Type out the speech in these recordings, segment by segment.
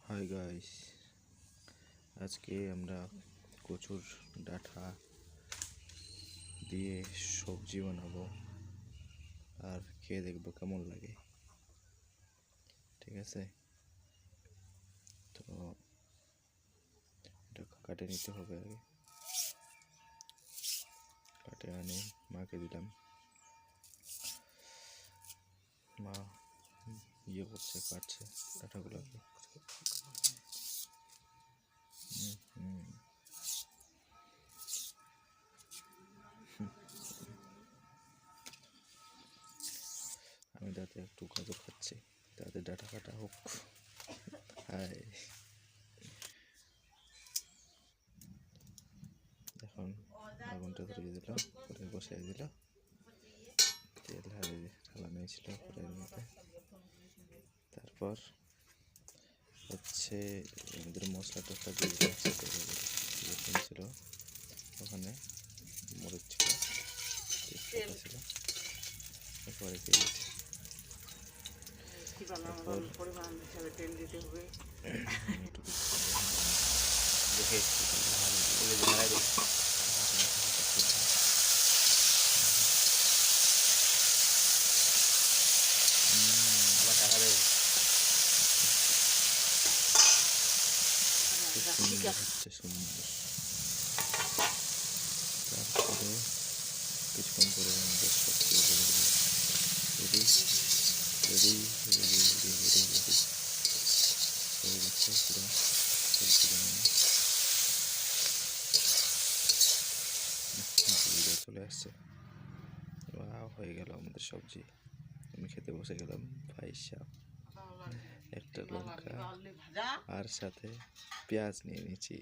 Hi guys, আজকে আমরা কচুর ডাঁটা দিয়ে সবজি বানাবো আর খেয়ে দেখবো কেমন লাগে। ঠিক আছে, তো এটা কাটে নিতে হবে। আগে কাটে আনি মাকে দিলাম, মা করছে, কাটছে ডাঁটাগুলোকে। আমি তাতে একটু গাজর খাচ্ছি, তাতে ডাঁটা কাটা হোক। হাই, এখন আগুনটা ধরিয়ে দিলাম, করে বসিয়ে দিলাম। তেল ঢালানো ছিল কড়াইয়ের মধ্যে। তারপর হচ্ছে আমাদের মশলা টসলা দিয়ে দিলাম ছিল, ওখানে মরিচ ছিল, তেজপাতা ছিল, এরপরে দিয়েছি। পরিমাণ হিসাবে তেল দিতে হবে। দেখে টাকা দেবো। হচ্ছে সুন্দর। তারপরে কিছুক্ষণ পরে আমাদের সবজি ready ready ready ready ready ready হয়ে গেছে পুরো সবজি বানানো চলে আসছে। হয়ে গেল আমাদের সবজি। আমি খেতে বসে গেলাম। ভাই সাহেব, একটা লঙ্কা আর সাথে পেঁয়াজ নিয়ে নিয়েছি,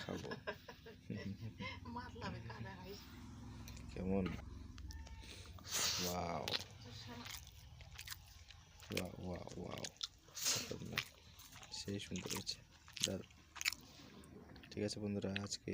খাবো। কেমন? ওয়াও ওয়াও ওয়াও ওয়াও, সেই সুন্দর হয়েছে। ঠিক আছে বন্ধুরা, আজকে